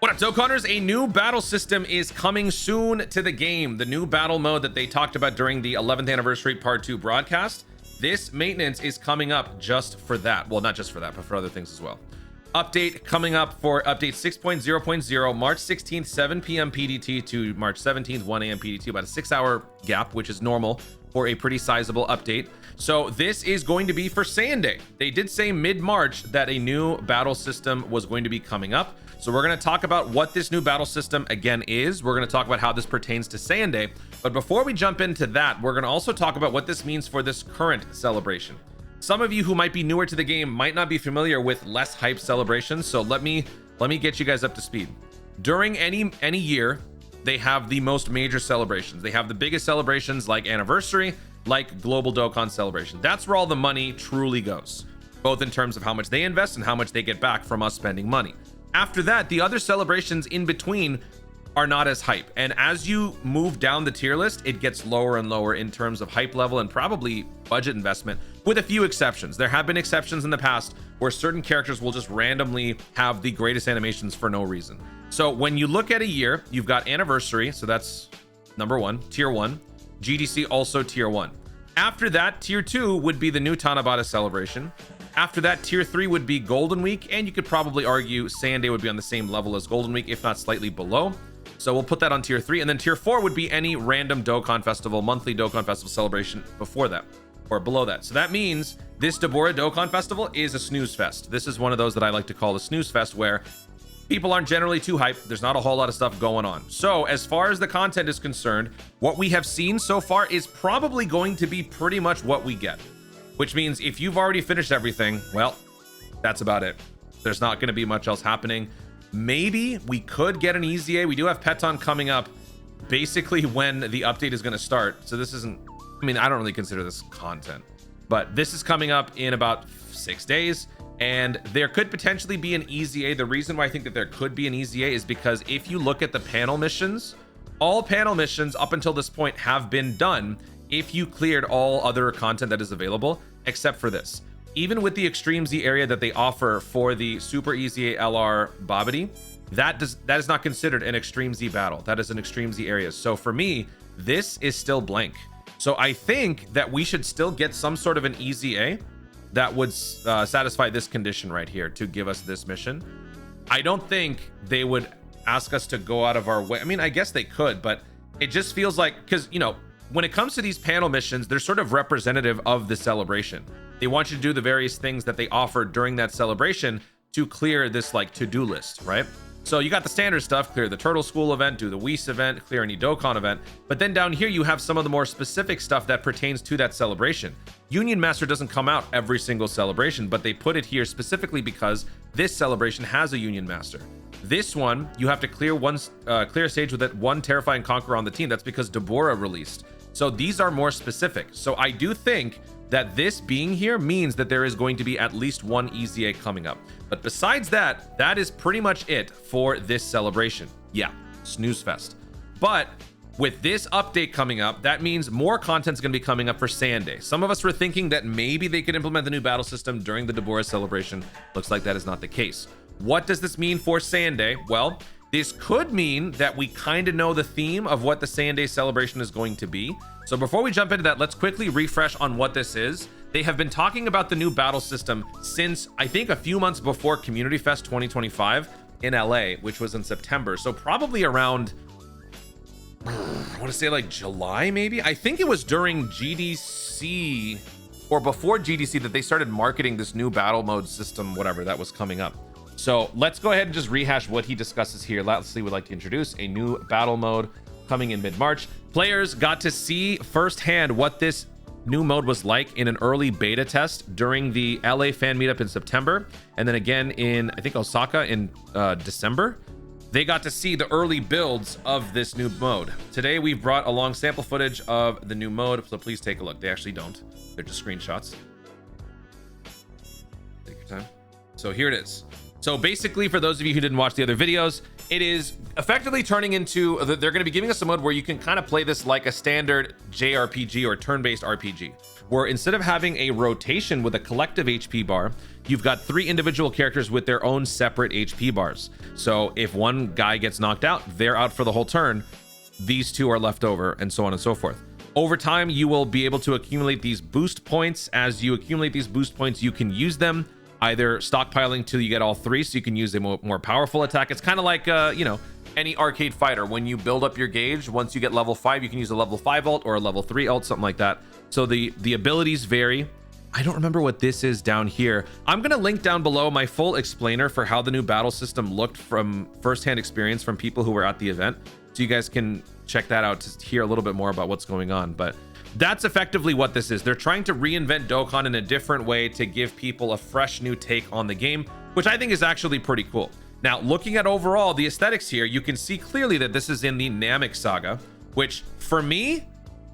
What up, Dokkaners? A new battle system is coming soon to the game. The new battle mode that they talked about during the 11th anniversary part 2 broadcast. This maintenance is coming up just for that. Well, not just for that, but for other things as well. Update coming up for update 6.0.0, March 16th, 7 p.m. PDT to March 17th, 1 a.m. PDT, about a 6-hour gap, which is normal for a pretty sizable update. So this is going to be for Saiyan Day. They did say mid-March that a new battle system was going to be coming up. So we're going to talk about what this new battle system again is. We're going to talk about how this pertains to Saiyan Day. But before we jump into that, we're going to also talk about what this means for this current celebration. Some of you who might be newer to the game might not be familiar with less hype celebrations. So let me get you guys up to speed. During any year, they have the most major celebrations. They have the biggest celebrations like anniversary, like Global Dokkan Celebration. That's where all the money truly goes, both in terms of how much they invest and how much they get back from us spending money. After that, the other celebrations in between are not as hype. And as you move down the tier list, it gets lower and lower in terms of hype level and probably budget investment, with a few exceptions. There have been exceptions in the past where certain characters will just randomly have the greatest animations for no reason. So when you look at a year, you've got anniversary. So that's number 1, tier 1. GDC also tier 1. After that, tier 2 would be the new Tanabata celebration. After that, tier 3 would be Golden Week, and you could probably argue Saiyan Day would be on the same level as Golden Week, if not slightly below. So we'll put that on tier 3, and then tier 4 would be any random Dokkan Festival, monthly Dokkan Festival celebration before that, or below that. So that means this Deborah Dokkan Festival is a snooze fest. This is one of those that I like to call a snooze fest, where people aren't generally too hyped. There's not a whole lot of stuff going on. So as far as the content is concerned, what we have seen so far is probably going to be pretty much what we get. Which means if you've already finished everything, well, that's about it. There's not going to be much else happening. Maybe we could get an EZA. We do have Peton coming up basically when the update is going to start. So this isn't, I mean, I don't really consider this content, but this is coming up in about 6 days. And there could potentially be an EZA. The reason why I think that there could be an EZA is because if you look at the panel missions, all panel missions up until this point have been done if you cleared all other content that is available, except for this. Even with the Extreme Z area that they offer for the Super EZA LR Babidi, that is not considered an Extreme Z battle. That is an Extreme Z area. So for me, this is still blank. So I think that we should still get some sort of an EZA that would satisfy this condition right here to give us this mission. I don't think they would ask us to go out of our way. I mean, I guess they could, but it just feels like, because, you know, when it comes to these panel missions, they're sort of representative of the celebration. They want you to do the various things that they offer during that celebration to clear this like to-do list, right? So you got the standard stuff, clear the Turtle School event, do the Whis event, clear any Dokkan event. But then down here, you have some of the more specific stuff that pertains to that celebration. Union Master doesn't come out every single celebration, but they put it here specifically because this celebration has a Union Master. This one, you have to clear a stage with that one Terrifying Conqueror on the team. That's because Deborah released. So these are more specific. So I do think that this being here means that there is going to be at least one EZA coming up. But besides that, that is pretty much it for this celebration. Yeah, snooze fest. But with this update coming up, that means more content's going to be coming up for Saiyan Day. Some of us were thinking that maybe they could implement the new battle system during the Deborah celebration. Looks like that is not the case. What does this mean for Saiyan Day? Well, this could mean that we kind of know the theme of what the Saiyan Day celebration is going to be. So before we jump into that, let's quickly refresh on what this is. They have been talking about the new battle system since, I think, a few months before Community Fest 2025 in LA, which was in September. So probably around, I want to say like July, maybe? I think it was during GDC or before GDC that they started marketing this new battle mode system, whatever that was coming up. So let's go ahead and just rehash what he discusses here. Lastly, we'd like to introduce a new battle mode coming in mid-March. Players got to see firsthand what this new mode was like in an early beta test during the LA fan meetup in September, and then again in, I think, Osaka in December. They got to see the early builds of this new mode. Today, we've brought along sample footage of the new mode, so please take a look. They actually don't. They're just screenshots. Take your time. So here it is. So basically, for those of you who didn't watch the other videos, it is effectively turning into, they're going to be giving us a mode where you can kind of play this like a standard JRPG or turn-based RPG. where instead of having a rotation with a collective HP bar, you've got 3 individual characters with their own separate HP bars. So if one guy gets knocked out, they're out for the whole turn. These 2 are left over, and so on and so forth. Over time, you will be able to accumulate these boost points. As you accumulate these boost points, you can use them, either stockpiling till you get all 3, so you can use a more powerful attack. It's kind of like, you know, any arcade fighter. When you build up your gauge, once you get level 5, you can use a level 5 ult or a level 3 ult, something like that. So the abilities vary. I don't remember what this is down here. I'm gonna link down below my full explainer for how the new battle system looked from firsthand experience from people who were at the event, so you guys can check that out to hear a little bit more about what's going on. But that's effectively what this is. They're trying to reinvent Dokkan in a different way to give people a fresh new take on the game, which I think is actually pretty cool. Now, looking at overall the aesthetics here, you can see clearly that this is in the Namek Saga, which for me,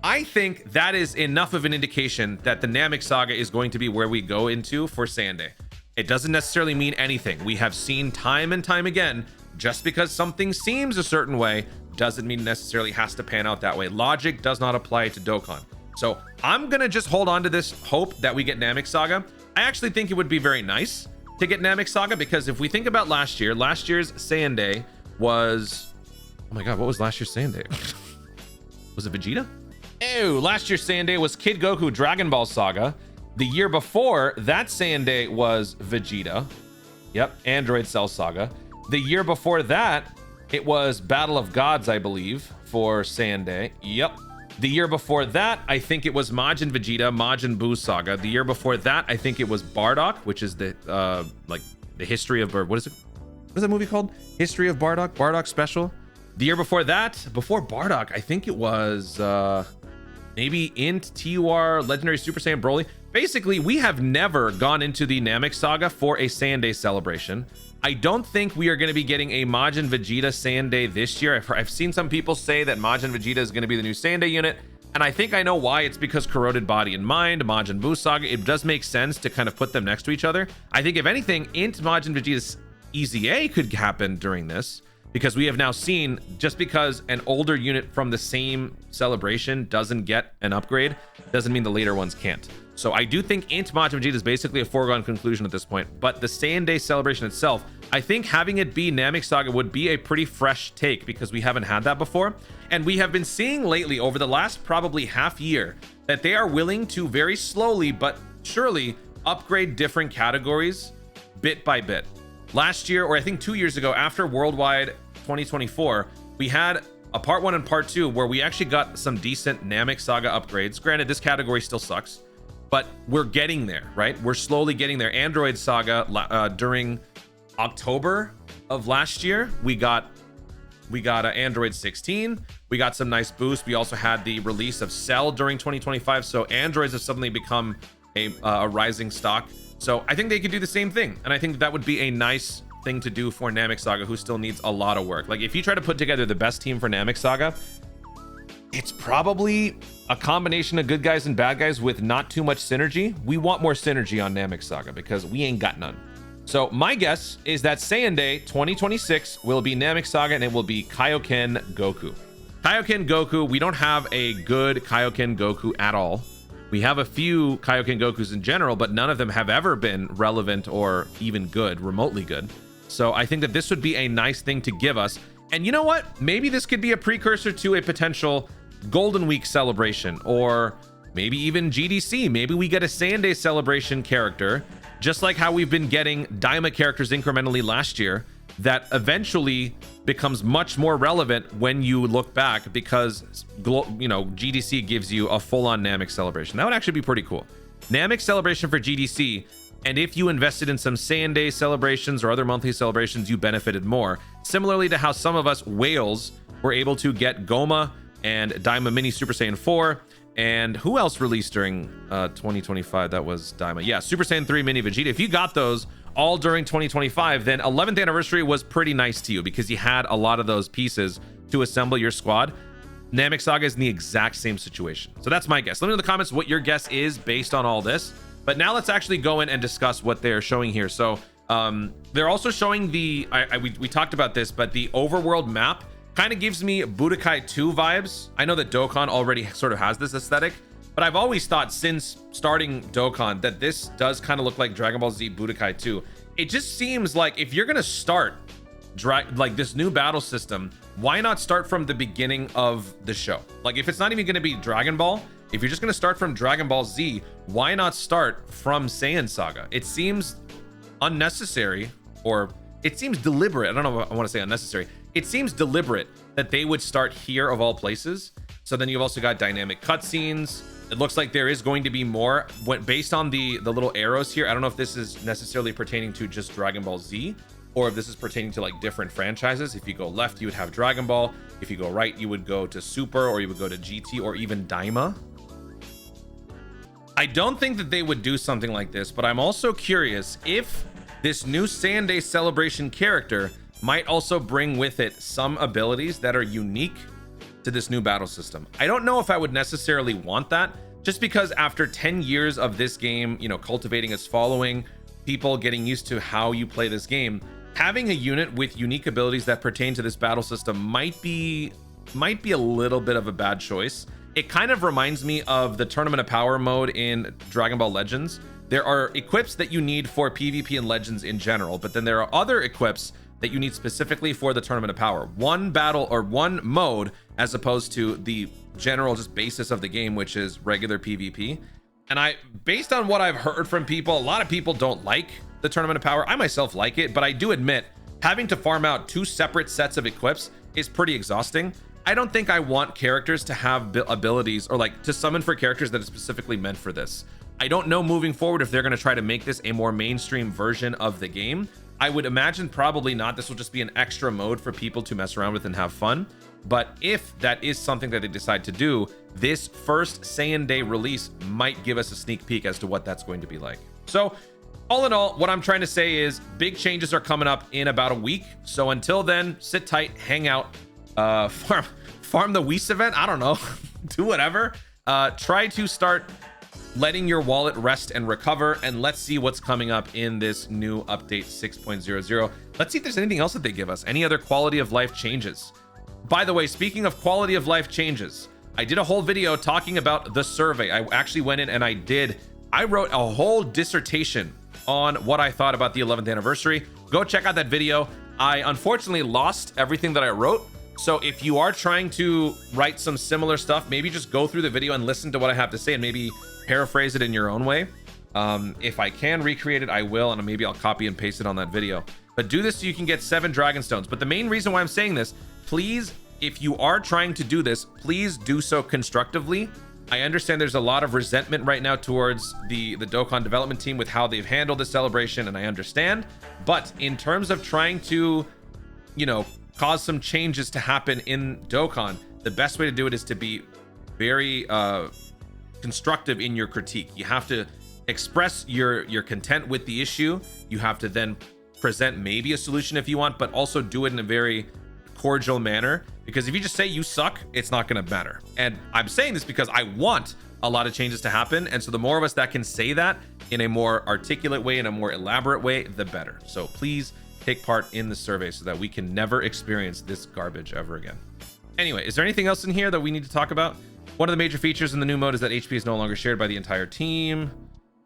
I think that is enough of an indication that the Namek Saga is going to be where we go into for Saiyan Day. It doesn't necessarily mean anything. We have seen time and time again, just because something seems a certain way doesn't mean necessarily has to pan out that way. Logic does not apply to Dokkan. So I'm gonna just hold on to this hope that we get Namek Saga. I actually think it would be very nice to get Namek Saga, because if we think about last year's Saiyan Day was, oh my god, what was last year's Saiyan Day? Was it Vegeta? Ew, last year's Saiyan Day was Kid Goku Dragon Ball Saga. The year before that Saiyan Day was Vegeta. Yep, Android Cell Saga. The year before that, it was Battle of Gods, I believe, for Saiyan Day. Yep. The year before that, I think it was Majin Vegeta, Majin Buu Saga. The year before that, I think it was Bardock, which is the like the history of, what is it? What is that movie called? History of Bardock, Bardock Special. The year before that, before Bardock, I think it was maybe Int, TUR, Legendary Super Saiyan Broly. Basically, we have never gone into the Namek Saga for a Saiyan Day celebration. I don't think we are going to be getting a Majin Vegeta Saiyan Day this year. I've seen some people say that Majin Vegeta is going to be the new Saiyan Day unit, and I think I know why. It's because Corroded Body and Mind, Majin Buu Saga, it does make sense to kind of put them next to each other. I think if anything, Int Majin Vegeta's EZA could happen during this, because we have now seen, just because an older unit from the same celebration doesn't get an upgrade, doesn't mean the later ones can't. So I do think Int Majin Vegeta is basically a foregone conclusion at this point. But the Saiyan Day celebration itself, I think having it be Namek Saga would be a pretty fresh take, because we haven't had that before. And we have been seeing lately, over the last probably half year, that they are willing to very slowly but surely upgrade different categories bit by bit. Last year, or I think 2 years ago, after Worldwide 2024, we had a part 1 and part 2 where we actually got some decent Namek Saga upgrades. Granted, this category still sucks, but we're getting there, right? We're slowly getting there. Android Saga, during October of last year, we got Android 16. We got some nice boosts. We also had the release of Cell during 2025. So Androids have suddenly become a rising stock. So I think they could do the same thing. And I think that would be a nice thing to do for Namek Saga, who still needs a lot of work. Like, if you try to put together the best team for Namek Saga, it's probably a combination of good guys and bad guys with not too much synergy. We want more synergy on Namek Saga because we ain't got none. So my guess is that Saiyan Day 2026 will be Namek Saga, and it will be Kaioken Goku. Kaioken Goku, we don't have a good Kaioken Goku at all. We have a few Kaioken Gokus in general, but none of them have ever been relevant or even good, remotely good. So I think that this would be a nice thing to give us. And you know what? Maybe this could be a precursor to a potential Golden Week celebration, or maybe even GDC. Maybe we get a Saiyan Day celebration character, just like how we've been getting Daima characters incrementally last year, that eventually becomes much more relevant when you look back, because, you know, GDC gives you a full-on Namek celebration. That would actually be pretty cool. Namek celebration for GDC, and if you invested in some Saiyan Day celebrations or other monthly celebrations, you benefited more. Similarly to how some of us whales were able to get Goma and Daima Mini Super Saiyan 4, and who else released during 2025? That was Daima. Yeah, Super Saiyan 3 Mini Vegeta. If you got those all during 2025, then 11th anniversary was pretty nice to you, because you had a lot of those pieces to assemble your squad. Namek Saga is in the exact same situation. So that's my guess. Let me know in the comments what your guess is based on all this. But now let's actually go in and discuss what they're showing here. So they're also showing the, we talked about this, but the overworld map kind of gives me Budokai 2 vibes. I know that Dokkan already sort of has this aesthetic, But I've always thought since starting Dokkan that this does kind of look like Dragon Ball Z Budokai 2. It just seems like if you're gonna start like this new battle system, why not start from the beginning of the show? Like if it's not even gonna be Dragon Ball, if you're just gonna start from Dragon Ball Z, why not start from Saiyan Saga? It seems unnecessary, or it seems deliberate. I don't know if I want to say unnecessary. It seems deliberate that they would start here of all places. So then you've also got dynamic cutscenes. It looks like there is going to be more based on the little arrows here. I don't know if this is necessarily pertaining to just Dragon Ball Z, or if this is pertaining to like different franchises. If you go left, you would have Dragon Ball. If you go right, you would go to Super, or you would go to GT, or even Daima. I don't think that they would do something like this, but I'm also curious if this new Saiyan Day celebration character might also bring with it some abilities that are unique to this new battle system. I don't know if I would necessarily want that, just because after 10 years of this game, you know, cultivating its following, people getting used to how you play this game, having a unit with unique abilities that pertain to this battle system might be a little bit of a bad choice. It kind of reminds me of the Tournament of Power mode in Dragon Ball Legends. There are equips that you need for PvP and Legends in general, but then there are other equips that you need specifically for the Tournament of Power. One battle or one mode, as opposed to the general just basis of the game, which is regular PvP. And based on what I've heard from people, a lot of people don't like the Tournament of Power. I myself like it, but I do admit having to farm out 2 separate sets of equips is pretty exhausting. I don't think I want characters to have abilities, or like to summon for characters that is specifically meant for this. I don't know moving forward if they're going to try to make this a more mainstream version of the game. I would imagine probably not. This will just be an extra mode for people to mess around with and have fun. But if that is something that they decide to do, this first Saiyan Day release might give us a sneak peek as to what that's going to be like. So all in all, what I'm trying to say is big changes are coming up in about a week. So until then, sit tight, hang out, farm the Whis event. I don't know, do whatever. Try to start letting your wallet rest and recover, and let's see what's coming up in this new update 6.00. Let's see if there's anything else that they give us, any other quality of life changes. By the way, speaking of quality of life changes, I did a whole video talking about the survey. I actually went in and I wrote a whole dissertation on what I thought about the 11th anniversary. Go check out that video. I unfortunately lost everything that I wrote. So if you are trying to write some similar stuff, maybe just go through the video and listen to what I have to say and maybe paraphrase it in your own way. If I can recreate it, I will, and maybe I'll copy and paste it on that video. But do this so you can get 7 Dragon Stones. But the main reason why I'm saying this, please, if you are trying to do this, please do so constructively. I understand there's a lot of resentment right now towards the Dokkan development team with how they've handled the celebration, and I understand. But in terms of trying to, you know, cause some changes to happen in Dokkan, the best way to do it is to be very constructive in your critique. You have to express your content with the issue. You have to then present maybe a solution if you want, but also do it in a very cordial manner, because if you just say you suck, it's not going to matter. And I'm saying this because I want a lot of changes to happen, and so the more of us that can say that in a more articulate way, in a more elaborate way, the better. So please take part in the survey so that we can never experience this garbage ever again. Anyway, is there anything else in here that we need to talk about? One of the major features in the new mode is that HP is no longer shared by the entire team.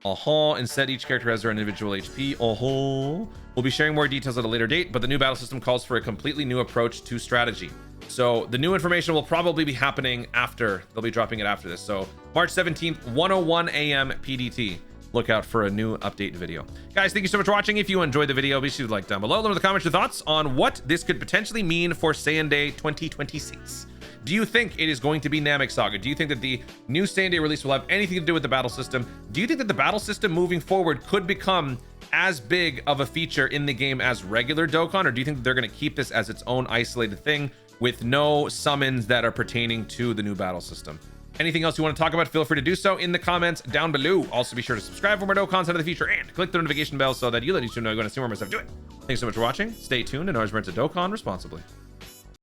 Instead, each character has their own individual HP. We'll be sharing more details at a later date, but the new battle system calls for a completely new approach to strategy. So the new information will probably be happening after. They'll be dropping it after this. So March 17th, 1:01 a.m. PDT. Look out for a new update video. Guys, thank you so much for watching. If you enjoyed the video, be sure to like down below. Let me know in the comments your thoughts on what this could potentially mean for Saiyan Day 2026. Do you think it is going to be Namek Saga? Do you think that the new Saiyan Day release will have anything to do with the battle system? Do you think that the battle system moving forward could become as big of a feature in the game as regular Dokkan? Or do you think that they're going to keep this as its own isolated thing with no summons that are pertaining to the new battle system? Anything else you want to talk about, feel free to do so in the comments down below. Also, be sure to subscribe for more Dokkan content in the future and click the notification bell so that you let YouTube know you're going to see more of my stuff doing. Thanks so much for watching. Stay tuned and always remember to Dokkan responsibly.